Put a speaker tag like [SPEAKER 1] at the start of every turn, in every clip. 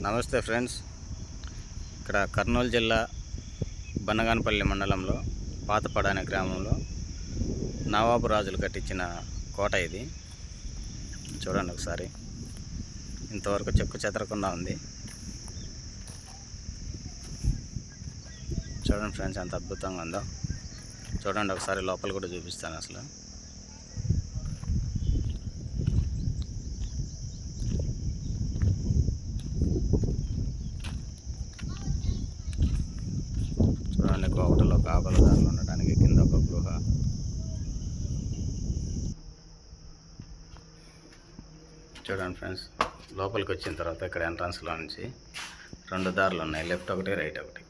[SPEAKER 1] నమస్తే ఫ్రెండ్స్. ఇక్కడ కర్నూలు జిల్లా బనగానపల్లి మండలంలో పాతపాడ అనే గ్రామంలో నవాబు రాజులు కట్టించిన కోట ఇది. చూడండి ఒకసారి, ఇంతవరకు చెక్కు చెదరకుండా ఉంది. చూడండి ఫ్రెండ్స్, ఎంత అద్భుతంగా ఉందో. చూడండి ఒకసారి, లోపల కూడా చూపిస్తాను. అసలు చూడండి, కోటలో కాపలదారులు ఉండడానికి కింద ఒక గృహ. చూడండి ఫ్రెండ్స్, లోపలికి వచ్చిన తర్వాత ఇక్కడ ఎంట్రన్స్లో నుంచి 2 దారులు ఉన్నాయి, లెఫ్ట్ ఒకటి, రైట్ ఒకటి.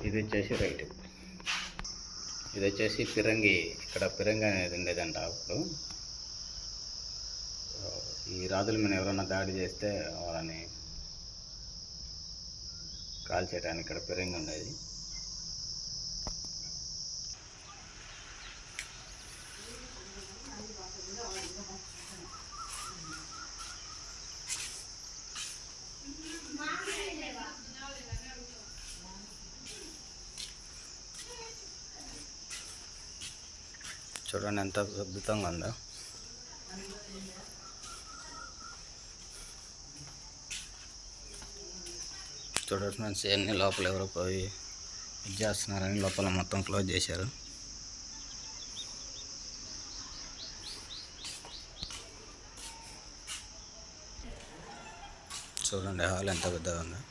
[SPEAKER 1] ఇది వచ్చేసి రైట్, ఇది వచ్చేసి పిరంగి. ఇక్కడ పిరంగి అనేది ఉండేదంట అప్పుడు. ఈ రాజుల మీద ఎవరైనా దాడి చేస్తే వాళ్ళని కాల్ చేయడానికి ఇక్కడ పిరంగి ఉండేది. చూడండి ఎంత అద్భుతంగా ఉందో. చూడండి ఫ్రెండ్స్, ఇవన్నీ లోపల ఎవరో పోయి ఇది చేస్తున్నారని లోపల మొత్తం క్లోజ్ చేశారు. చూడండి హాల్ ఎంత పెద్దగా ఉందో.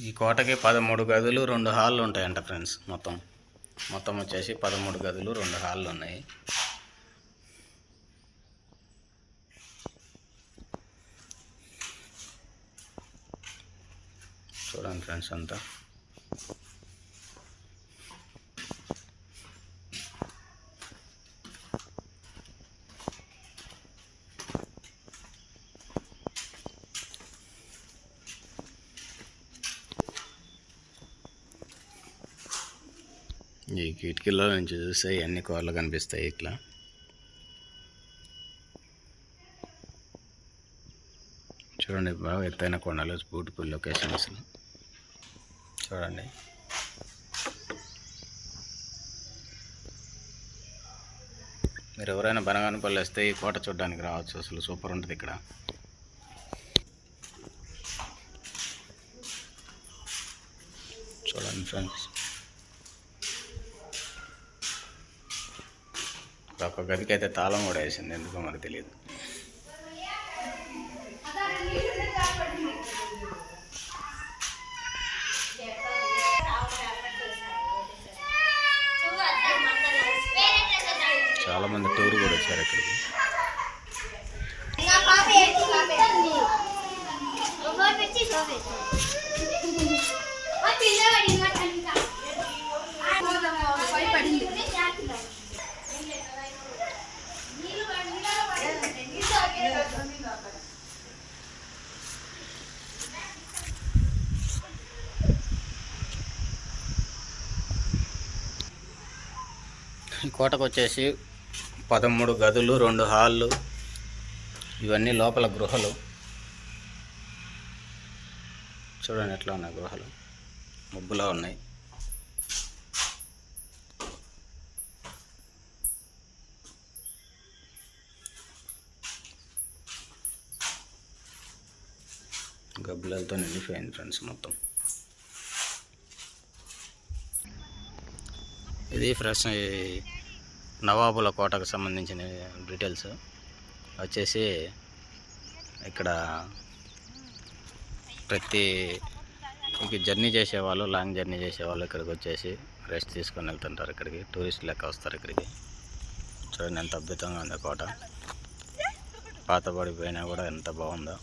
[SPEAKER 1] ఈ కోటకి 13 గదులు, 2 హాళ్ళు ఉంటాయంట ఫ్రెండ్స్. మొత్తం వచ్చేసి 13 గదులు, 2 హాళ్ళు ఉన్నాయి. చూడండి ఫ్రెండ్స్ అంతా. ఈ కిటికీలో నుంచి చూస్తే అన్ని కోళ్ళు కనిపిస్తాయి. ఇట్లా చూడండి, బాగా ఎత్తైన కొండలు, బ్యూటిఫుల్ లొకేషన్స్. చూడండి, మీరు ఎవరైనా బనగానపల్లి వస్తే ఈ కోట చూడడానికి రావచ్చు. అసలు సూపర్ ఉంటుంది ఇక్కడ. చూడండి ఫ్రెండ్స్, ఒక గదికి అయితే తాళం కూడా వేసింది, ఎందుకో మనకు తెలియదు. చాలామంది టూర్ కూడా వచ్చారు ఇక్కడికి. ఈ కోటకు వచ్చేసి 13 గదులు, 2 హాళ్ళు, ఇవన్నీ లోపల గృహలు. చూడండి ఎట్లా ఉన్నాయి గృహలు, ముగ్గులా ఉన్నాయి. గబ్బులతో నిండిపోయింది ఫ్రెండ్స్ మొత్తం. ఇది ఫ్రెష్ నవాబుల కోటకు సంబంధించిన డీటెయిల్స్ వచ్చేసి ఇక్కడ ప్రతి జర్నీ చేసేవాళ్ళు, లాంగ్ జర్నీ చేసేవాళ్ళు ఇక్కడికి వచ్చేసి రెస్ట్ తీసుకొని వెళ్తుంటారు. ఇక్కడికి టూరిస్ట్ లెక్క వస్తారు ఇక్కడికి. చూడండి ఎంత అద్భుతంగా ఉంది కోట, పాతబడిపోయినా కూడా ఎంత బాగుందో.